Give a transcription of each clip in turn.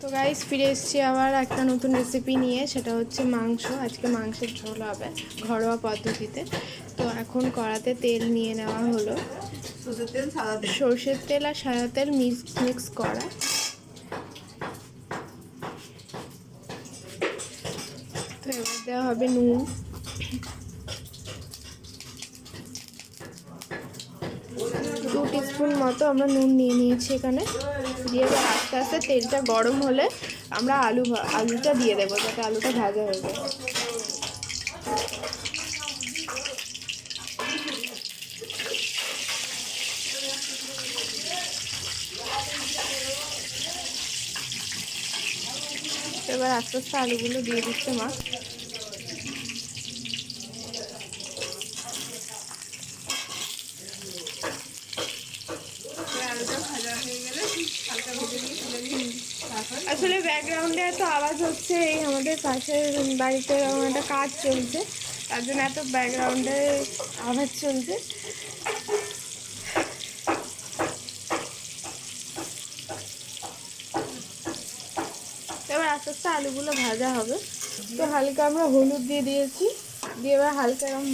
তো গাইস ফিরে এসেছি আবার একটা নতুন রেসিপি নিয়ে, সেটা হচ্ছে মাংস। আজকে মাংসের ঝোল হবে ঘরোয়া পদ্ধতিতে। তো এখন কড়াতে তেল নিয়ে নেওয়া হলো, সর্ষের তেল আর সাদা তেল মিক্স করা। তো এবার দেওয়া হবে নুন, 2 টিস্পুন মতো আমরা নুন নিয়ে নিয়েছি এখানে। দিয়ে এবার আস্তে আস্তে তেলটা গরম হলে আমরা আলুটা দিয়ে দেবো, যাতে আলুটা ভাজা হয়ে যায়। এবার আস্তে আস্তে আলুগুলো দিয়ে দিচ্ছে মা। আসলে ব্যাকগ্রাউন্ডে এত আওয়াজ হচ্ছে, এই আমাদের পাশের বাড়িতে একটা কাজ চলছে, তার জন্য এত ব্যাকগ্রাউন্ডে আওয়াজ চলছে। এবার আস্তে আস্তে আলুগুলো ভাজা হবে। তো হালকা আমরা হলুদ দিয়ে দিয়েছি, দিয়ে এবার হালকা এরকম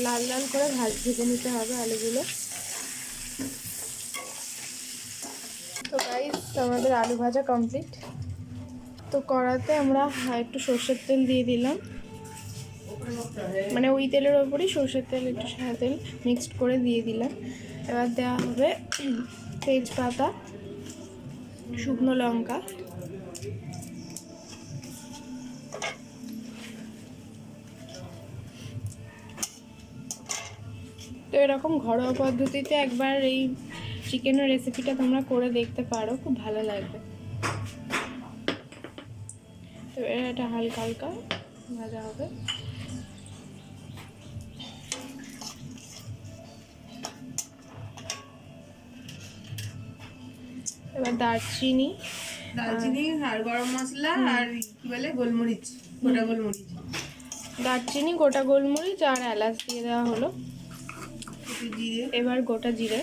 লাল লাল করে ভেজে নিতে হবে আলুগুলো। তো গাইস আমাদের আলু ভাজা কমপ্লিট। তো কড়াতে আমরা একটু সর্ষের তেল দিয়ে দিলাম, মানে ওই তেলের ওপরই সর্ষের তেল একটু সাদা তেল মিক্সড করে দিয়ে দিলাম। এবার দেওয়া হবে তেজপাতা, শুকনো লঙ্কা, তো এরকম ঘরোয়া পদ্ধতিতে একবার এই চিকেনের রেসিপিটা তোমরা করে দেখতে পারো, খুব ভালো লাগবে। তো এটা হালকা হালকা ভাজা হবে। এবার দারচিনি আর গরম মশলা আর কি বলে গোলমরিচ, গোটা গোলমরিচ, দারচিনি, গোটা গোলমরিচ আর এলাচ দিয়ে দেওয়া হলো। জিরে, এবার গোটা জিরে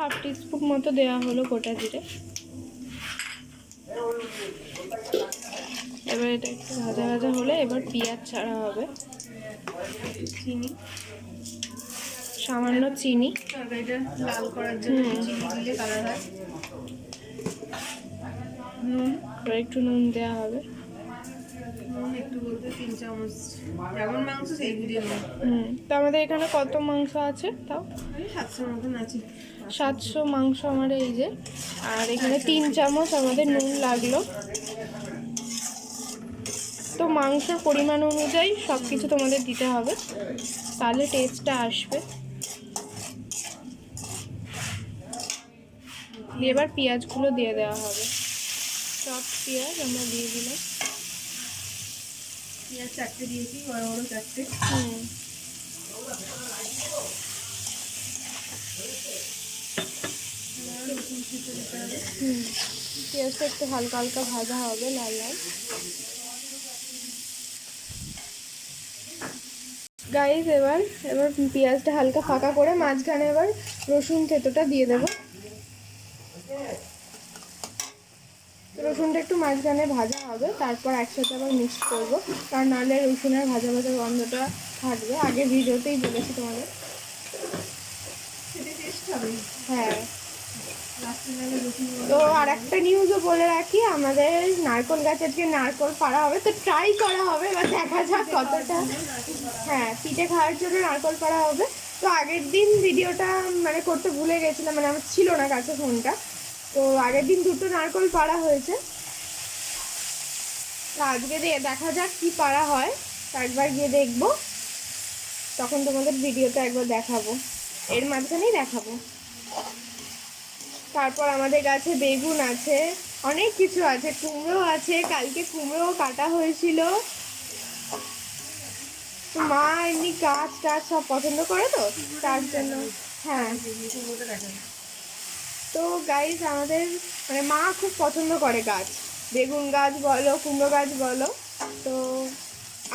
1/2 টিস্পুন মতো দেওয়া হলো গোটা জিরে। এবার এটা একটু ভাজা ভাজা হলে এবার পেঁয়াজ ছাড়া হবে, চিনি, সামান্য চিনি, তরকারিটা লাল করার জন্য চিনি দিলে কালার হয়। নুন, এবার একটু নুন দেওয়া হবে। নুন একটু বলতে 3 চামচ, যেমন মাংস সেই বুঝে নুন। তো আমাদের এখানে কত মাংস আছে? তাও 700 মতন আছে। 700 মাংস আমার এই যে, আর এখানে 3 চামচ আমাদের নুন লাগলো। তো মাংসের পরিমাণ অনুযায়ী সব কিছু তোমাদের দিতে হবে, তাহলে টেস্টটা আসবে। দিয়ে এবার পেঁয়াজগুলো দিয়ে দেওয়া হবে, সব পেঁয়াজ আমরা দিয়ে দিলাম। পেঁয়াজ 4টে দিয়েছি, বড় বড় 4টে। পেঁয়াজটা একটু হালকা হালকা ভাজা হবে, লাল লাল। গাইস এবার পেঁয়াজটা হালকা ফাঁকা করে মাঝখানে এবার রসুন থেতোটা দিয়ে দেব। রসুনটা একটু মাঝখানে ভাজা হবে, তারপর একসাথে আবার মিক্স করবো, কারণ নাহলে রসুনের ভাজা ভাজা গন্ধটা থাকবে। আগে ভিডিওতেই বলেছি তোমাদের। হ্যাঁ, তো আর একটা নিউজও বলে রাখি, আমাদের নারকোল গাছে আজকে নারকোল পাড়া হবে, তো ট্রাই করা হবে, এবার দেখা যাক কতটা। হ্যাঁ, পিঠে খাওয়ার জন্য নারকোল পাড়া হবে। তো আগের দিন ভিডিওটা মানে করতে ভুলে গেছিলাম, মানে আমার ছিল না কাছে ফোনটা, তো আগের দিন 2টো নারকোল পাড়া হয়েছে। তো আজকে দেখা যাক কি পাড়া হয়, একবার গিয়ে দেখবো, তখন তোমাদের ভিডিওটা একবার দেখাবো, এর মাঝখানেই দেখাবো। তারপর আমাদের কাছে বেগুন আছে, অনেক কিছু আছে, কুমড়ো আছে, কালকে কুমড়ো কাটা হয়েছিল। তো মা এমনি গাছ টাছ সব পছন্দ করে, তো তার জন্য। হ্যাঁ, তো গাইস আমাদের মানে মা খুব পছন্দ করে গাছ, বেগুন গাছ বলো, কুমড়ো গাছ বলো। তো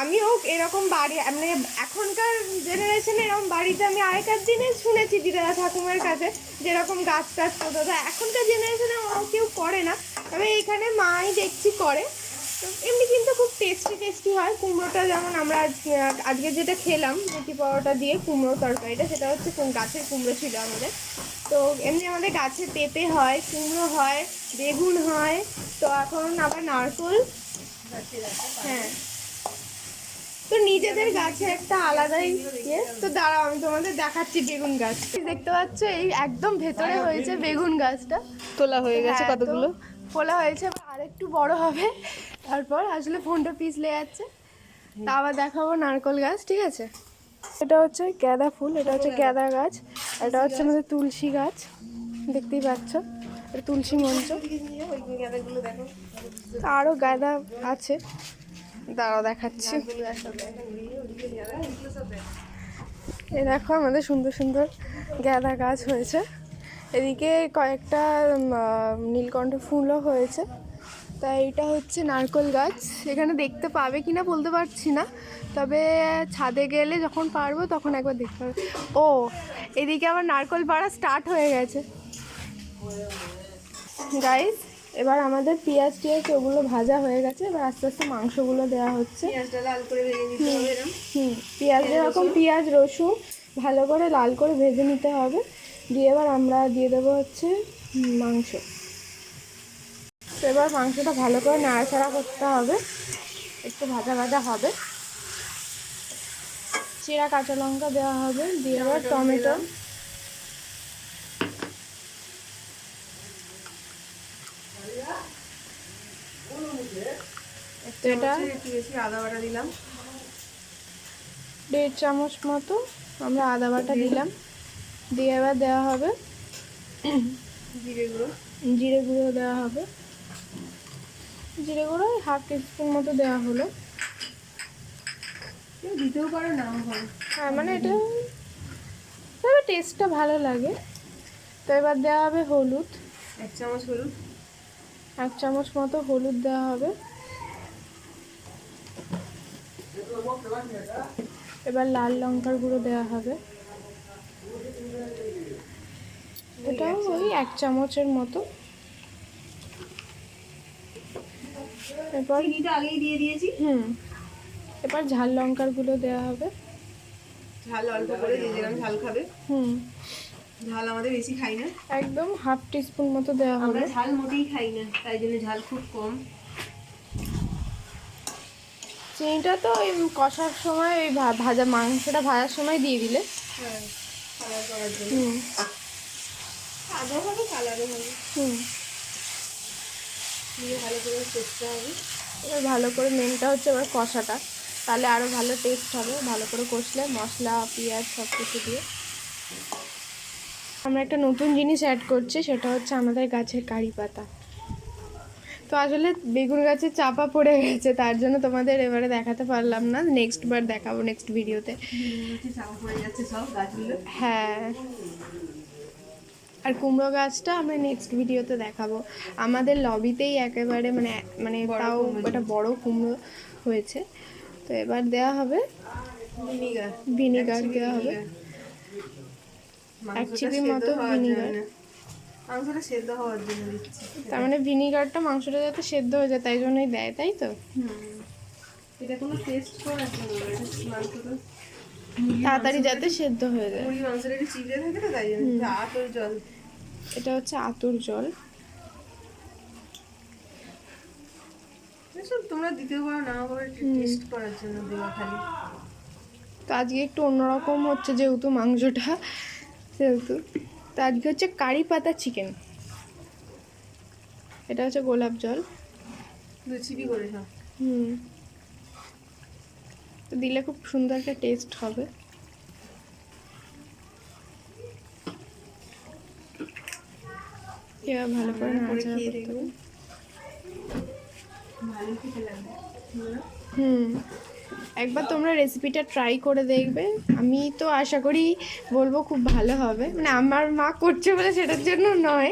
আমিও এরকম বাড়ি মানে এখনকার জেনারেশনে এরকম বাড়িতে আমি আগেকার দিনে শুনেছি দিদা ঠাকুমার কাছে যেরকম গাছ টাছ করতো, তো এখনকার জেনারেশনে কেউ করে না, তবে এইখানে মাই দেখছি করে। তো এমনি কিন্তু খুব টেস্টি টেস্টি হয়। কুমড়োটা যেমন আমরা আজকে যেটা খেলাম রুটি পরোটা দিয়ে কুমড়ো তরকারিটা, সেটা হচ্ছে গাছের কুমড়ো ছিল আমাদের। তো এমনি আমাদের গাছে পেঁপে হয়, কুমড়ো হয়, বেগুন হয়, তো এখন আবার নারকোল। হ্যাঁ, তো নিজেদের গাছে একটা আলাদাই ইয়ে। তো দাঁড়াও আমি তোমাদের দেখাচ্ছি বেগুন গাছ। দেখতে পাচ্ছ এই একদম ভেতরে হয়েছে বেগুন গাছটা, তোলা হয়ে গেছে হ্যাঁ, তো কতগুলো। ফোলা হয়েছে, আর একটু বড় হবে। তারপর আসলে ফোনটা পিছলে যাচ্ছে, তা আবার দেখাবো নারকল গাছ, ঠিক আছে। এটা হচ্ছে গাঁদা ফুল, এটা হচ্ছে গাঁদা গাছ, এটা হচ্ছে আমাদের তুলসী গাছ, দেখতেই পাচ্ছ, এটা তুলসী মঞ্চ। আরও গাঁদা আছে, দাঁড়াও দেখাচ্ছি। এই দেখো আমাদের সুন্দর সুন্দর গাঁদা গাছ হয়েছে, এদিকে কয়েকটা নীলকণ্ঠ ফুলও হয়েছে। তাই এটা হচ্ছে নারকল গাছ, এখানে দেখতে পাবে কিনা বলতে পারছি না, তবে ছাদে গেলে যখন পারবো তখন একবার দেখতে পাবে। ও এদিকে আবার নারকল পাড়া স্টার্ট হয়ে গেছে গাইস। এবার আমাদের পেঁয়াজ টিয়াজ ওগুলো ভাজা হয়ে গেছে, এবার আস্তে আস্তে মাংসগুলো দেওয়া হচ্ছে। পেঁয়াজটা লাল করে ভেজে নিতে হবে এরকম। পেঁয়াজ যেরকম পেঁয়াজ রসুন ভালো করে লাল করে ভেজে নিতে হবে, দিয়ে এবার আমরা দিয়ে দেবো হচ্ছে মাংস। তো এবার মাংসটা ভালো করে নাড়াচাড়া করতে হবে, একটু ভাজা ভাজা হবে, চিরা কাঁচা লঙ্কা দেওয়া হবে, দিয়ে এবার টমেটো, এটা একটু বেশি আদা বাটা দিলাম, 1.5 চামচ মতো আমরা আদা বাটা দিলাম, দিয়ে এবার দেওয়া হবে জিরে গুঁড়ো, জিরে গুঁড়ো দেওয়া হবে, জিরে গুঁড়ো 1/2 টিস্পুন মতো দেওয়া হলো। দিতেও পারো নাও ভালো। হ্যাঁ মানে এটা তবে টেস্টটা ভালো লাগে। তো এবার দেওয়া হবে হলুদ, 1 চামচ হলুদ, 1 চামচ মতো হলুদ দেওয়া হবে। এবার লাল লঙ্কার গুঁড়ো দেওয়া হবে, এটাও ওই 1 চামচের মতো। এরপর চিনিটা আগেই দিয়ে দিয়েছি। এবার ঝাল লঙ্কার গুঁড়ো দেওয়া হবে, ঝাল অল্প করে, যে যেরকম ঝাল খাবে। ঝাল আমাদের বেশি খাই না, একদম 1/2 টিস্পুন মতো দেওয়া হবে। আমরা ঝাল মোটেই খাই না, তাই জন্য ঝাল খুব কম। চিনিটা তো ওই কষার সময় ওই ভাজা মাংসটা ভাজার সময় দিয়ে দিলে। হ্যাঁ, কালার করার জন্য। আদা হবে, কালারও হবে। দিয়ে ভালো করে কষতে হবে। এবার ভালো করে মেনটা হচ্ছে এবার কষাটা, তাহলে আরও ভালো টেস্ট হবে, ভালো করে কষলে মশলা পেঁয়াজ সব কিছু দিয়ে। আমরা একটা নতুন জিনিস অ্যাড করছি, সেটা হচ্ছে আমাদের গাছের কারি পাতা। তো আসলে বেগুন গাছে চাপা পড়ে গেছে, তার জন্য তোমাদের এবারে দেখাতে পারলাম না, নেক্সট বার দেখাবো নেক্সট ভিডিওতে। চাপা পড়ে যাচ্ছে সব গাছগুলো। হ্যাঁ, আর কুমড়ো গাছটা আমরা নেক্সট ভিডিওতে দেখাবো। আমাদের লবিতেই একেবারে মানে মানে তাও একটা বড় কুমড়ো হয়েছে। তো এবার দেওয়া হবে ভিনিগার দেওয়া হবে, 1 চিপি মতো ভিনিগার। মাংসটা সেদ্ধ হওয়ার জন্য দিচ্ছি। তার মানে ভিনিগারটা মাংসটা যাতে সেদ্ধ হয়ে যায় তাই জন্যই দেয়, তাই তো? এটা কোনো টেস্ট করার জন্য না, এটা মাংসটা তাড়াতাড়ি যাতে সেদ্ধ হয়ে যায়। মুরগি মাংসটা একটু চিপড়ে থাকে তো, তাই জন্য। আতর জল, এটা হচ্ছে আতর জল। এসব তোমরা দিতেও পারো, নাও পারো, টেস্ট করার জন্য দেওয়া খালি। তো আজকে একটু অন্যরকম হচ্ছে, যেহেতু মাংসটা সেহেতু। তো আজকে হচ্ছে কারি পাতা চিকেন, এটা হচ্ছে গোলাপ জল। 2 চিপি করে সব। তো দিলে খুব সুন্দর একটা টেস্ট হবে। এবার ভালো করে নাড়াচাড়া করতে হবে। ভালো খেতে লাগবে। একবার তোমরা রেসিপিটা ট্রাই করে দেখবে, আমি তো আশা করি বলবো খুব ভালো হবে, মানে আমার মা করছে বলে সেটার জন্য নয়,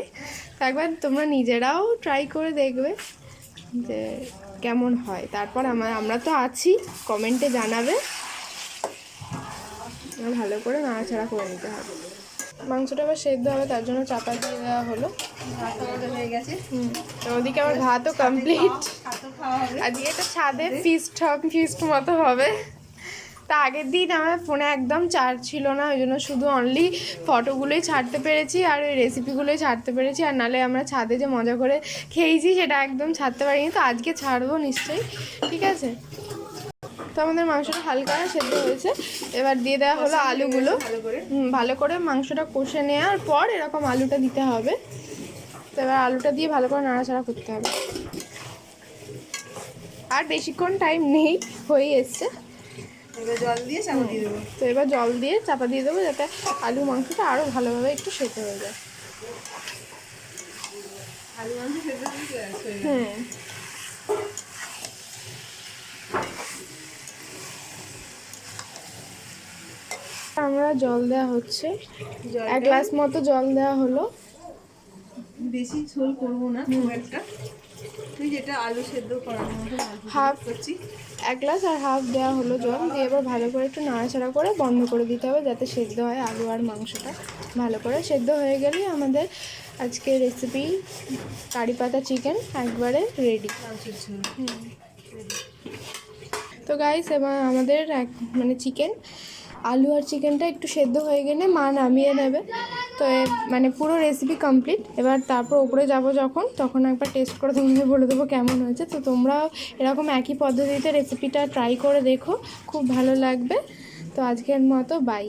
তো একবার তোমরা নিজেরাও ট্রাই করে দেখবে যে কেমন হয়। তারপর আমরা তো আছি, কমেন্টে জানাবে। ভালো করে নাড়াচাড়া করে নিতে হবে। মাংসটা আবার সেদ্ধ হবে, তার জন্য চাপা দিয়ে দেওয়া হলো। ভাত আমাদের হয়ে গেছে। তো ওদিকে আমার ভাতও কমপ্লিট। ভাতও খাওয়া হবে। আজকে এটা ছাদে ফিস্ট মতো হবে। তা আগের দিন আমার ফোনে একদম চার্জ ছিল না, ওই জন্য শুধু অনলি ফটোগুলোই ছাড়তে পেরেছি আর ওই রেসিপিগুলোই ছাড়তে পেরেছি। আর নালে আমরা ছাদে যে মজা করে খেয়েছি সেটা একদম ছাড়তে পারিনি। তো আজকে ছাড়বো নিশ্চয়ই, ঠিক আছে। তো আমাদের মাংসটা হালকা সেদ্ধ হয়েছে, এবার দিয়ে দেওয়া হলো আলুগুলো। ভালো করে মাংসটা কষে নেওয়ার পর এরকম আলুটা দিতে হবে। তো এবার আলুটা দিয়ে ভালো করে নাড়াচাড়া করতে হবে। আর বেশিক্ষণ টাইম নেই, হয়ে এসছে। এবার জল দিয়ে চাপা দিয়ে দেবো। তো এবার জল দিয়ে চাপা দিয়ে দেবো, যাতে আলু মাংসটা আরও ভালোভাবে একটু সেদ্ধ হয়ে যায়। আলু মাংস সেদ্ধ হয়ে গেছে। আমরা জল দেওয়া হচ্ছে, জলটা 1 গ্লাস মতো জল দেওয়া হলো। বেশি ঝোল করবো না খুব একটা, তুই যেটা আলু সেদ্ধ করানোর মতো হাফ করছি। 1 গ্লাস আর হাফ দেওয়া হলো জল দিয়ে, এবার ভালো করে একটু নাড়াচাড়া করে বন্ধ করে দিতে হবে, যাতে সেদ্ধ হয় আলু আর মাংসটা। ভালো করে সেদ্ধ হয়ে গেলেই আমাদের আজকের রেসিপি কারি পাতা চিকেন একবারে রেডি। মাংসের ঝোল তো গাইস, এবার আমাদের মানে চিকেন, আলু আর চিকেনটা একটু সেদ্ধ হয়ে গেলে মা নামিয়ে নেবে। তো মানে পুরো রেসিপি কমপ্লিট। এবার তারপর উপরে যাব যখন, তখন একবার টেস্ট করে তোমাদের বলে দেবো কেমন হয়েছে। তো তোমরাও এরকম একই পদ্ধতিতে রেসিপিটা ট্রাই করে দেখো, খুব ভালো লাগবে। তো আজকের মতো বাই।